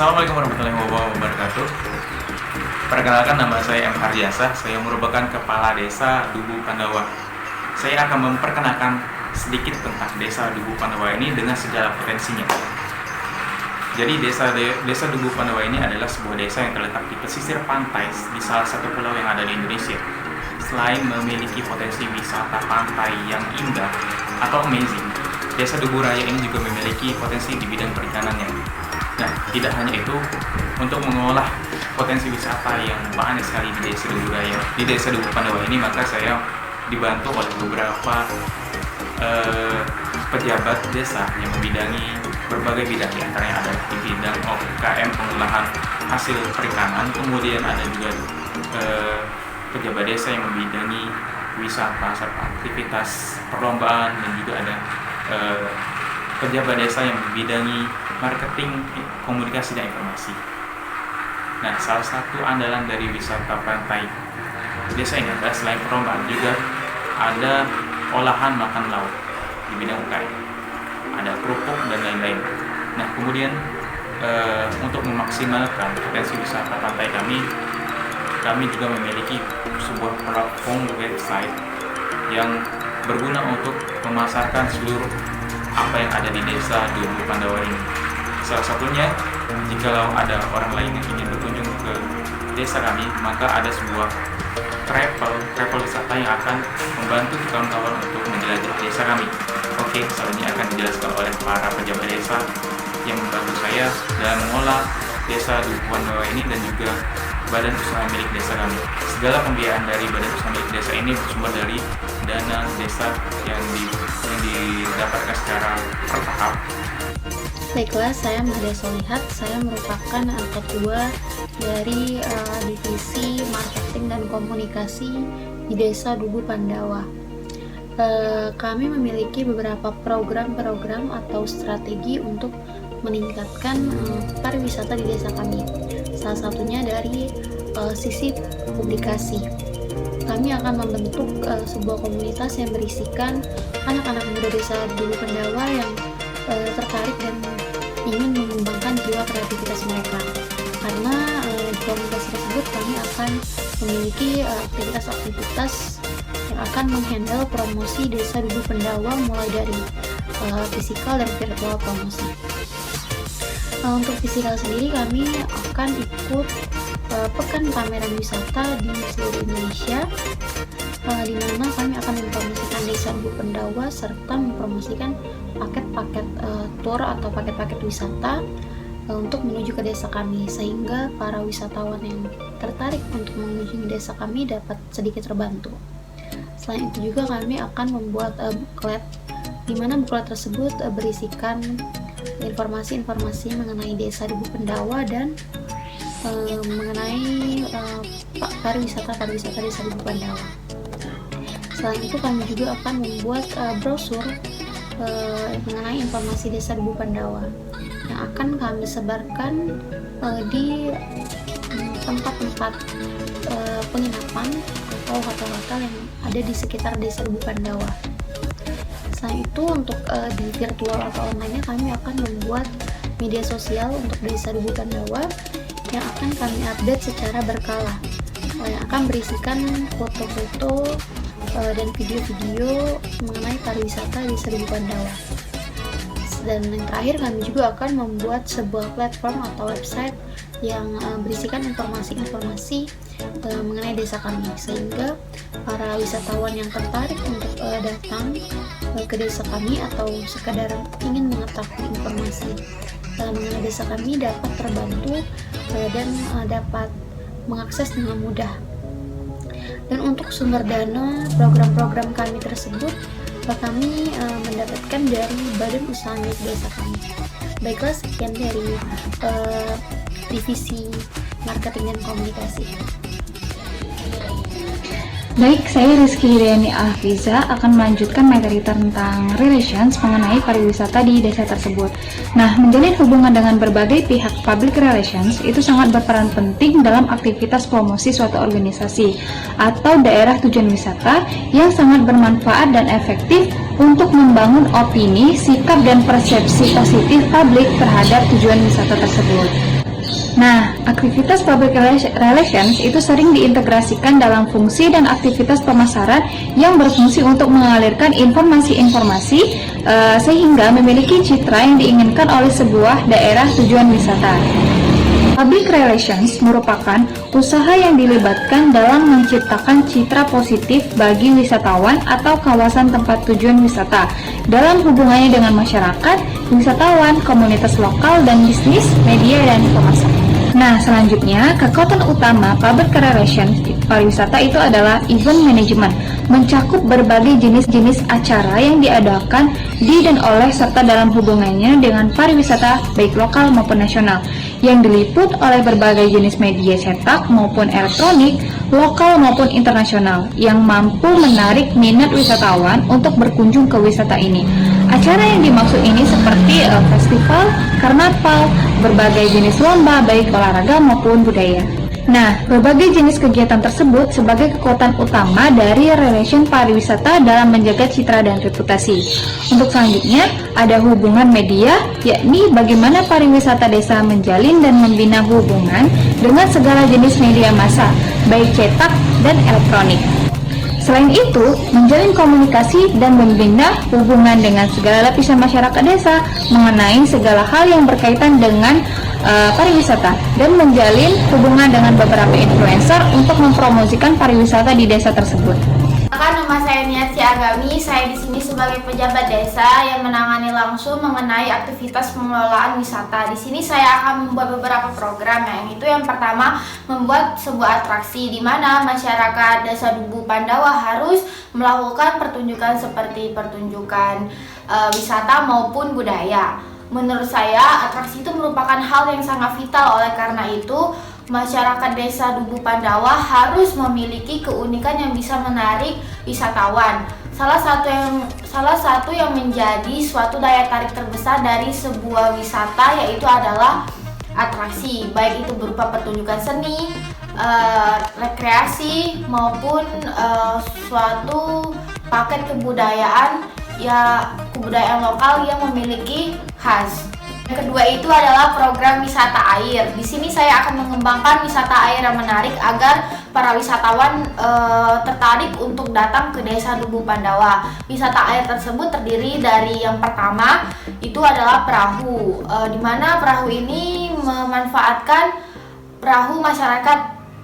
Assalamualaikum warahmatullahi wabarakatuh. Perkenalkan, nama saya M. Harjasa. Saya merupakan Kepala Desa Dubu Pandawa. Saya akan memperkenalkan sedikit tentang Desa Dubu Pandawa ini dengan sejarah potensinya. Jadi Desa Dubu Pandawa ini adalah sebuah desa yang terletak di pesisir pantai di salah satu pulau yang ada di Indonesia. Selain memiliki potensi wisata pantai yang indah atau amazing, Desa Dubu Raya ini juga memiliki potensi di bidang perikanannya. Nah, tidak hanya itu, untuk mengolah potensi wisata yang banyak sekali di Desa Dubu Pandawa ini, maka saya dibantu oleh beberapa pejabat desa yang membidangi berbagai bidang, antaranya ada di bidang UKM pengolahan hasil perikanan, kemudian ada juga pejabat desa yang membidangi wisata serta aktivitas perlombaan, dan juga ada pejabat desa yang membidangi marketing, komunikasi, dan informasi. Nah, salah satu andalan dari wisata pantai desa ini adalah selain perlombaan juga ada olahan makan laut di bidang UKM, ada kerupuk dan lain-lain. Nah, kemudian untuk memaksimalkan potensi wisata pantai kami juga memiliki sebuah platform website yang berguna untuk memasarkan seluruh apa yang ada di Desa Dubu Pandawa ini. Salah satunya, jikalau ada orang lain yang ingin berkunjung ke desa kami, maka ada sebuah travel wisata yang akan membantu kawan-kawan untuk menjelajah desa kami. Oke, selanjutnya akan dijelaskan oleh para pejabat desa yang membantu saya dalam mengolah Desa Dubu Pandawa ini dan juga badan usaha milik desa kami. Segala pembiayaan dari badan usaha milik desa ini bersumber dari dana desa yang didapatkan secara bertahap. Baiklah, saya Mahda Solihat. Saya merupakan ketua dari divisi marketing dan komunikasi di Desa Dubu Pandawa. Kami memiliki beberapa program-program atau strategi untuk meningkatkan pariwisata di desa kami. Salah satunya dari sisi publikasi. Kami akan membentuk sebuah komunitas yang berisikan anak-anak muda Desa Dubu Pandawa yang tertarik dan ingin mengembangkan jiwa kreativitas mereka. Karena di komunitas tersebut kami akan memiliki aktivitas-aktivitas yang akan menghandle promosi Desa Dubu Pandawa, mulai dari fisikal dan virtual promosi. Untuk fisikal sendiri, kami akan ikut pekan pameran wisata di seluruh Indonesia, di mana kami akan mempromosikan Desa Dubu Pandawa serta mempromosikan paket-paket tour atau paket-paket wisata untuk menuju ke desa kami, sehingga para wisatawan yang tertarik untuk mengunjungi desa kami dapat sedikit terbantu. Selain itu juga kami akan membuat booklet, di mana booklet tersebut berisikan informasi-informasi mengenai Desa Dubu Pandawa dan mengenai pariwisata Desa Dubu Pandawa. Selain itu kami juga akan membuat brosur mengenai informasi Desa Dubu Pandawa yang akan kami sebarkan di tempat-tempat penginapan atau hotel-hotel yang ada di sekitar Desa Dubu Pandawa. Selain itu, untuk di virtual atau online-nya kami akan membuat media sosial untuk Desa Dubu Pandawa yang akan kami update secara berkala, yang akan berisikan foto-foto dan video-video mengenai pariwisata Desa Dubu Pandawa. Dan yang terakhir, kami juga akan membuat sebuah platform atau website yang berisikan informasi-informasi mengenai desa kami, sehingga para wisatawan yang tertarik untuk datang ke desa kami atau sekadar ingin mengetahui informasi mengenai desa kami dapat terbantu dan dapat mengakses dengan mudah. Dan untuk sumber dana program-program kami tersebut, kami mendapatkan dari badan usaha milik desa kami. Baiklah, sekian dari divisi marketing dan komunikasi. Baik, saya Rizky Hidayani Alfiza akan melanjutkan materi tentang relations mengenai pariwisata di desa tersebut. Nah, menjalin hubungan dengan berbagai pihak public relations itu sangat berperan penting dalam aktivitas promosi suatu organisasi atau daerah tujuan wisata yang sangat bermanfaat dan efektif untuk membangun opini, sikap, dan persepsi positif publik terhadap tujuan wisata tersebut. Nah, aktivitas public relations itu sering diintegrasikan dalam fungsi dan aktivitas pemasaran yang berfungsi untuk mengalirkan informasi-informasi sehingga memiliki citra yang diinginkan oleh sebuah daerah tujuan wisata. Public relations merupakan usaha yang dilibatkan dalam menciptakan citra positif bagi wisatawan atau kawasan tempat tujuan wisata dalam hubungannya dengan masyarakat, wisatawan, komunitas lokal, dan bisnis, media, dan pemasaran. Nah, selanjutnya, kekuatan utama public relations pariwisata itu adalah event management, mencakup berbagai jenis-jenis acara yang diadakan di dan oleh serta dalam hubungannya dengan pariwisata baik lokal maupun nasional, yang diliput oleh berbagai jenis media cetak maupun elektronik, lokal maupun internasional, yang mampu menarik minat wisatawan untuk berkunjung ke wisata ini. Acara yang dimaksud ini seperti festival, karnaval, berbagai jenis lomba baik olahraga maupun budaya. Nah, berbagai jenis kegiatan tersebut sebagai kekuatan utama dari relation pariwisata dalam menjaga citra dan reputasi. Untuk selanjutnya, ada hubungan media, yakni bagaimana pariwisata desa menjalin dan membina hubungan dengan segala jenis media massa, baik cetak dan elektronik. Selain itu, menjalin komunikasi dan membina hubungan dengan segala lapisan masyarakat desa mengenai segala hal yang berkaitan dengan pariwisata dan menjalin hubungan dengan beberapa influencer untuk mempromosikan pariwisata di desa tersebut. Nama saya Niati Agami, saya di sini sebagai pejabat desa yang menangani langsung mengenai aktivitas pengelolaan wisata. Di sini saya akan membuat beberapa program, yang pertama membuat sebuah atraksi di mana masyarakat Desa Dubu Pandawa harus melakukan pertunjukan seperti pertunjukan wisata maupun budaya. Menurut saya, atraksi itu merupakan hal yang sangat vital. Oleh karena itu, masyarakat Desa Dubu Pandawa harus memiliki keunikan yang bisa menarik wisatawan. Salah satu yang menjadi suatu daya tarik terbesar dari sebuah wisata yaitu adalah atraksi, baik itu berupa pertunjukan seni, rekreasi maupun suatu paket kebudayaan lokal yang memiliki khas. Yang kedua itu adalah program wisata air. Di sini saya akan mengembangkan wisata air yang menarik agar para wisatawan tertarik untuk datang ke Desa Dubu Pandawa. Wisata air tersebut terdiri dari yang pertama itu adalah perahu, di mana perahu ini memanfaatkan perahu masyarakat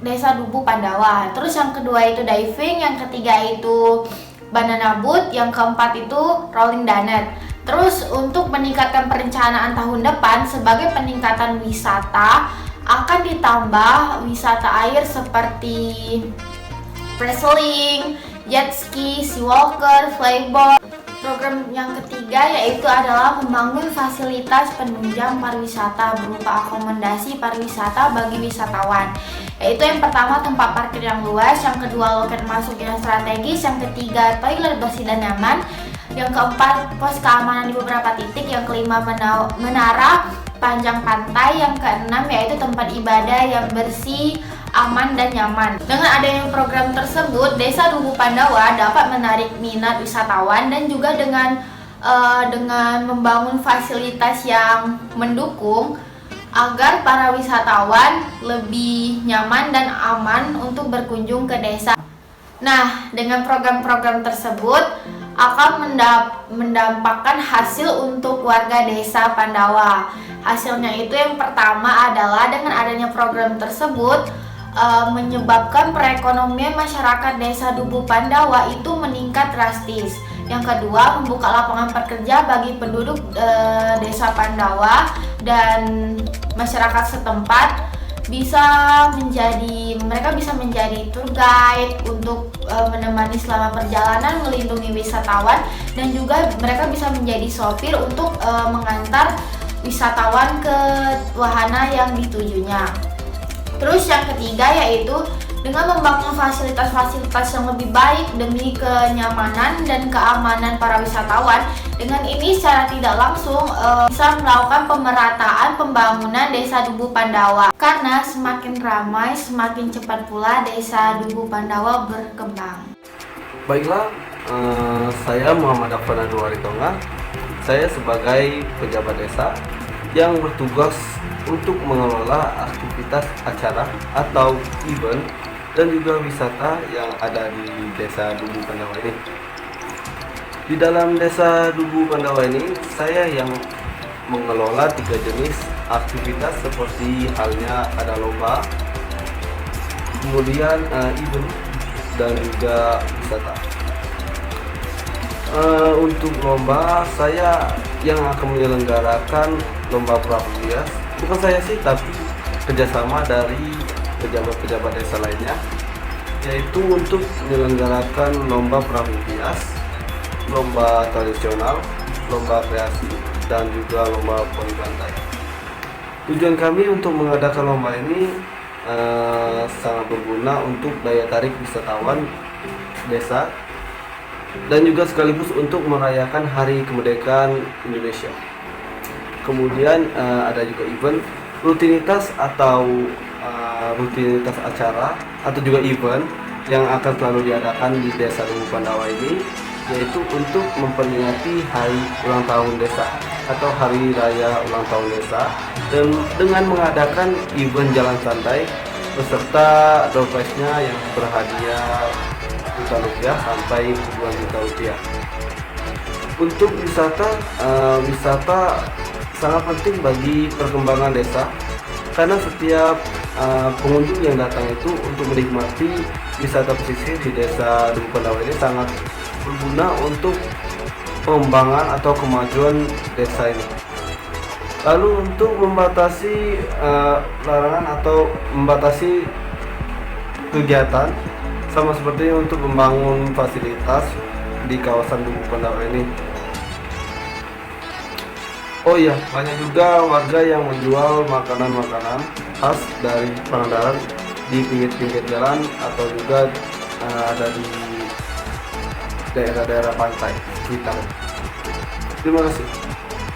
Desa Dubu Pandawa. Terus yang kedua itu diving, yang ketiga itu banana boat, yang keempat itu rolling donut. Terus untuk meningkatkan perencanaan tahun depan sebagai peningkatan wisata akan ditambah wisata air seperti wrestling, jet ski, sea walker, flyboard. Program yang ketiga yaitu adalah membangun fasilitas penunjang pariwisata berupa akomodasi pariwisata bagi wisatawan. Yaitu yang pertama tempat parkir yang luas, yang kedua loket masuk yang strategis, yang ketiga toilet bersih dan nyaman, yang keempat pos keamanan di beberapa titik, yang kelima menara panjang pantai, yang keenam yaitu tempat ibadah yang bersih, aman dan nyaman. Dengan adanya program tersebut, Desa Dubu Pandawa dapat menarik minat wisatawan dan juga dengan membangun fasilitas yang mendukung agar para wisatawan lebih nyaman dan aman untuk berkunjung ke desa. Nah, dengan program-program tersebut akan mendampakkan hasil untuk warga Desa Pandawa. Hasilnya itu yang pertama adalah dengan adanya program tersebut menyebabkan perekonomian masyarakat Desa Dubu Pandawa itu meningkat drastis. Yang kedua, membuka lapangan pekerja bagi penduduk Desa Pandawa dan masyarakat setempat mereka bisa menjadi tour guide untuk menemani selama perjalanan, melindungi wisatawan, dan juga mereka bisa menjadi sopir untuk mengantar wisatawan ke wahana yang ditujunya. Terus yang ketiga yaitu dengan membangun fasilitas-fasilitas yang lebih baik demi kenyamanan dan keamanan para wisatawan. Dengan ini secara tidak langsung bisa melakukan pemerataan pembangunan Desa Dubu Pandawa. Karena semakin ramai, semakin cepat pula Desa Dubu Pandawa berkembang. Baiklah, saya Muhammad Afan Adwari Tonga. Saya sebagai pejabat desa yang bertugas untuk mengelola aktivitas acara atau event dan juga wisata yang ada di Desa Dubu Pandawa ini. Di dalam Desa Dubu Pandawa ini, saya yang mengelola 3 jenis aktivitas seperti halnya ada lomba, kemudian event, dan juga wisata. Untuk lomba, saya yang akan menyelenggarakan lomba perahu hias. Bukan saya sih, tapi kerjasama dari pejabat-pejabat desa lainnya, yaitu untuk menyelenggarakan lomba perahu hias, lomba tradisional, lomba kreasi, dan juga lomba poni pantai. Tujuan kami untuk mengadakan lomba ini sangat berguna untuk daya tarik wisatawan desa dan juga sekaligus untuk merayakan Hari Kemerdekaan Indonesia. Kemudian ada juga event, rutinitas acara atau juga event yang akan selalu diadakan di Desa Dubu Pandawa ini, yaitu untuk memperingati hari ulang tahun desa atau hari raya ulang tahun desa, dan dengan mengadakan event jalan santai beserta door prize-nya yang berhadiah juta rupiah sampai puluhan juta rupiah. Untuk wisata sangat penting bagi perkembangan desa, karena setiap pengunjung yang datang itu untuk menikmati wisata pesisir di Desa Dubu Pandawa ini sangat berguna untuk pengembangan atau kemajuan desa ini. Lalu untuk membatasi larangan atau membatasi kegiatan, sama seperti untuk membangun fasilitas di kawasan Dubu Pandawa ini. Oh iya, banyak juga warga yang menjual makanan-makanan khas dari Pangandaran di pinggir-pinggir jalan atau juga ada di daerah-daerah pantai sekitar. Terima kasih.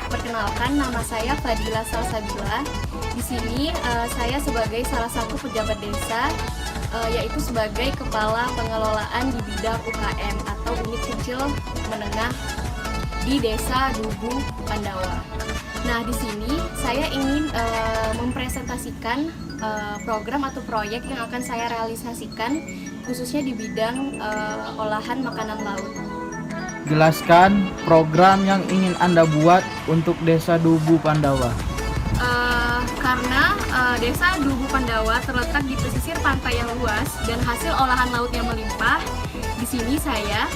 Perkenalkan, nama saya Fadila Salsabila. Di sini saya sebagai salah satu pejabat desa, yaitu sebagai kepala pengelolaan di bidang UKM atau unit kecil menengah di Desa Dubu Pandawa. Nah, di sini saya ingin mempresentasikan program atau proyek yang akan saya realisasikan khususnya di bidang olahan makanan laut. Jelaskan program yang ingin Anda buat untuk Desa Dubu Pandawa. Karena Desa Dubu Pandawa terletak di pesisir pantai yang luas dan hasil olahan laut yang melimpah, di sini saya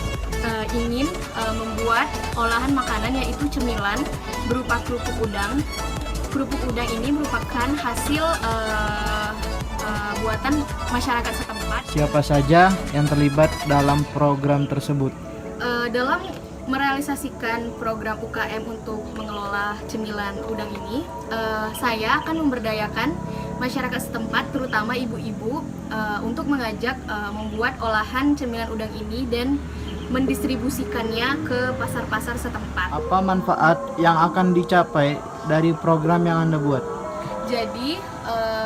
ingin membuat olahan makanan yaitu cemilan berupa kerupuk udang. Kerupuk udang ini merupakan hasil buatan masyarakat setempat. Siapa saja yang terlibat dalam program tersebut? Dalam merealisasikan program UKM untuk mengelola cemilan udang ini, saya akan memberdayakan masyarakat setempat, terutama ibu-ibu, untuk mengajak membuat olahan cemilan udang ini dan mendistribusikannya ke pasar-pasar setempat. Apa manfaat yang akan dicapai dari program yang Anda buat? Jadi,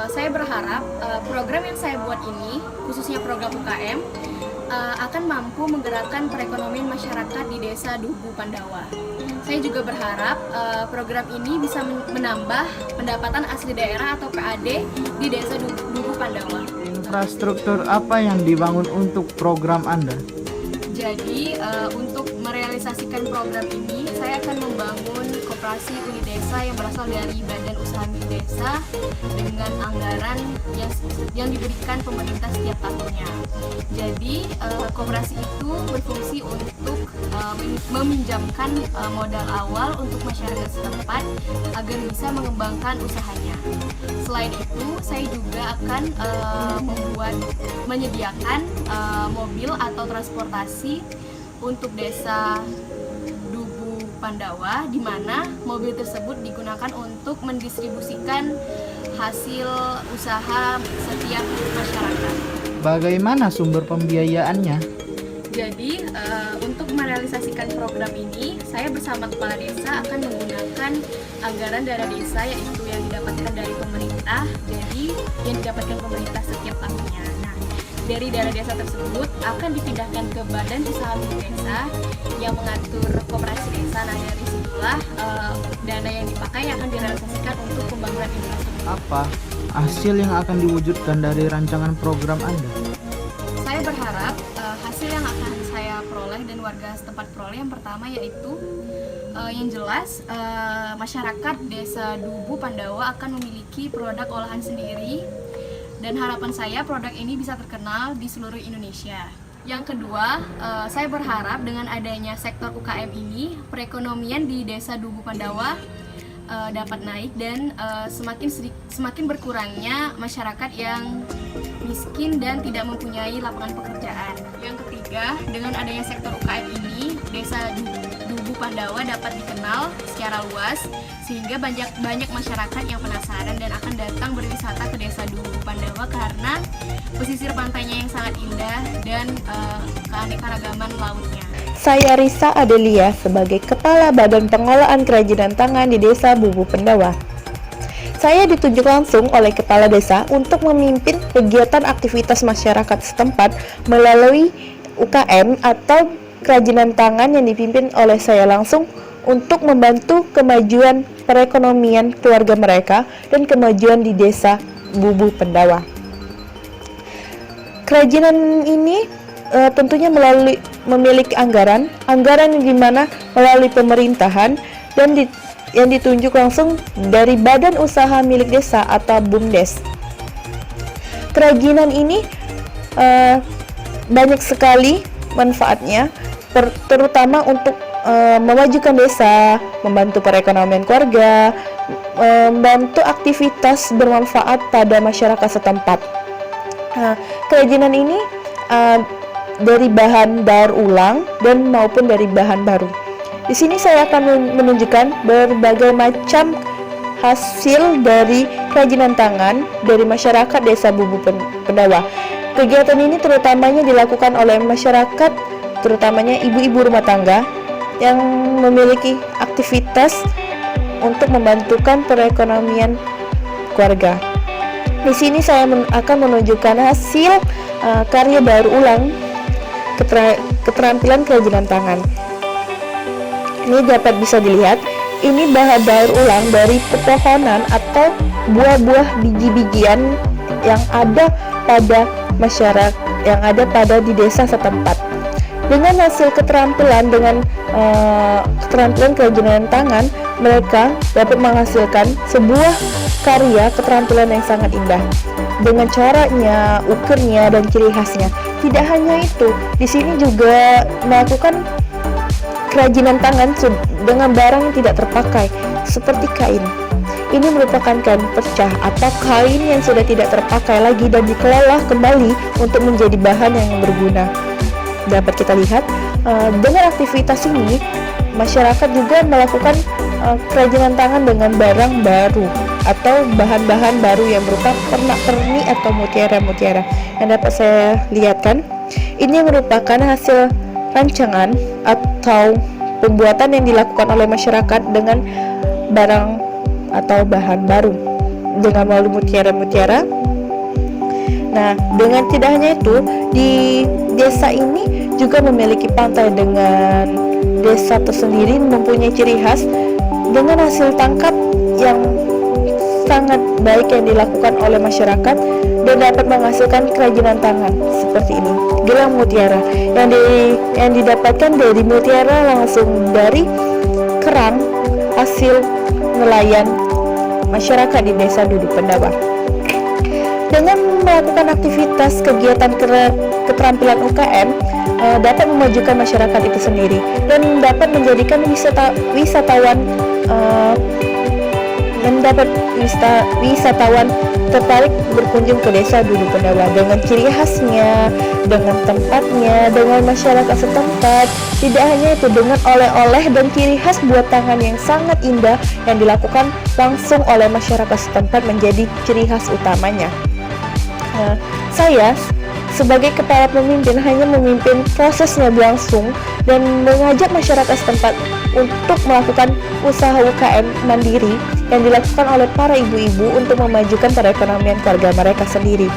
saya berharap program yang saya buat ini, khususnya program UKM, akan mampu menggerakkan perekonomian masyarakat di Desa Dubu Pandawa. Saya juga berharap program ini bisa menambah pendapatan asli daerah atau PAD di Desa Dubu Pandawa. Infrastruktur apa yang dibangun untuk program Anda? Jadi, untuk merealisasikan program ini, saya akan membangun koperasi unit desa yang berasal dari Badan Usaha Milik Desa dengan anggaran yang diberikan pemerintah setiap tahunnya. Jadi, koperasi itu berfungsi untuk meminjamkan modal awal untuk masyarakat setempat agar bisa mengembangkan usahanya. Selain itu, saya juga akan menyediakan mobil atau transportasi untuk Desa Dubu Pandawa, di mana mobil tersebut digunakan untuk mendistribusikan hasil usaha setiap masyarakat. Bagaimana sumber pembiayaannya? Jadi, untuk merealisasikan program ini, saya bersama kepala desa akan menggunakan anggaran dana desa, yaitu yang didapatkan dari pemerintah. Jadi, yang didapatkan pemerintah setiap tahunnya. Nah, dari dana desa tersebut akan dipindahkan ke Badan Usaha Milik Desa yang mengatur koperasi desa. Nah, dari situ adalah dana yang dipakai yang akan direalisasikan untuk pembangunan infrastruktur. Apa hasil yang akan diwujudkan dari rancangan program Anda? Saya berharap hasil yang akan saya peroleh dan warga setempat peroleh yang pertama yaitu yang jelas masyarakat Desa Dubu Pandawa akan memiliki produk olahan sendiri dan harapan saya produk ini bisa terkenal di seluruh Indonesia. Yang kedua, saya berharap dengan adanya sektor UKM ini perekonomian di Desa Dubu Pandawa dapat naik dan semakin berkurangnya masyarakat yang miskin dan tidak mempunyai lapangan pekerjaan. Yang ketiga, dengan adanya sektor UKM ini, Desa Dubu Pandawa dapat dikenal secara luas sehingga banyak masyarakat yang penasaran dan akan datang berwisata ke Desa Dubu Pandawa karena pesisir pantainya yang sangat indah dan keanekaragaman lautnya. Saya Risa Adelia sebagai Kepala Badan Pengelolaan Kerajinan Tangan di Desa Dubu Pandawa. Saya ditunjuk langsung oleh Kepala Desa untuk memimpin kegiatan aktivitas masyarakat setempat melalui UKM atau kerajinan tangan yang dipimpin oleh saya langsung untuk membantu kemajuan perekonomian keluarga mereka dan kemajuan di Desa Dubu Pandawa. Kerajinan ini tentunya memiliki anggaran yang dimana melalui pemerintahan dan yang ditunjuk langsung dari badan usaha milik desa atau BUMDes. Kerajinan ini banyak sekali manfaatnya, terutama untuk memajukan desa, membantu perekonomian keluarga, membantu aktivitas bermanfaat pada masyarakat setempat. Kerajinan ini dari bahan daur ulang dan maupun dari bahan baru. Di sini saya akan menunjukkan berbagai macam hasil dari kerajinan tangan dari masyarakat Desa Dubu Pandawa. Kegiatan ini terutamanya dilakukan oleh masyarakat, terutamanya ibu-ibu rumah tangga yang memiliki aktivitas untuk membantukan perekonomian keluarga. Di sini saya akan menunjukkan hasil karya daur ulang keterampilan kerajinan tangan. Ini dapat bisa dilihat, ini bahan daur ulang dari pepohonan atau buah-buah biji-bijian yang ada pada masyarakat, yang ada pada di desa setempat. Dengan hasil keterampilan kerajinan tangan, mereka dapat menghasilkan sebuah karya keterampilan yang sangat indah dengan caranya, ukurnya, dan ciri khasnya. Tidak hanya itu, di sini juga melakukan kerajinan tangan dengan barang yang tidak terpakai, seperti kain. Ini merupakan kain pecah atau kain yang sudah tidak terpakai lagi dan dikelola kembali untuk menjadi bahan yang berguna. Dapat kita lihat, dengan aktivitas ini, masyarakat juga melakukan kerajinan tangan dengan barang baru atau bahan-bahan baru yang berupa pernak-pernik atau mutiara-mutiara. Yang dapat saya lihatkan, ini merupakan hasil rancangan atau pembuatan yang dilakukan oleh masyarakat dengan barang atau bahan baru dengan melalui mutiara-mutiara. Nah, dengan tidak hanya itu, di desa ini juga memiliki pantai dengan desa tersendiri mempunyai ciri khas dengan hasil tangkap yang sangat baik yang dilakukan oleh masyarakat dan dapat menghasilkan kerajinan tangan seperti ini, gelang mutiara yang didapatkan dari mutiara langsung dari kerang hasil nelayan masyarakat di Desa Dubu Pandawa. Dengan melakukan aktivitas kegiatan keterampilan UKM dapat memajukan masyarakat itu sendiri dan dapat menjadikan wisatawan tertarik berkunjung ke Desa Dubu Pandawa dengan ciri khasnya, dengan tempatnya, dengan masyarakat setempat. Tidak hanya itu, dengan oleh-oleh dan ciri khas buat tangan yang sangat indah yang dilakukan langsung oleh masyarakat setempat menjadi ciri khas utamanya. Saya sebagai kepala pemimpin hanya memimpin prosesnya berlangsung dan mengajak masyarakat setempat untuk melakukan usaha UKM mandiri yang dilakukan oleh para ibu-ibu untuk memajukan perekonomian keluarga mereka sendiri.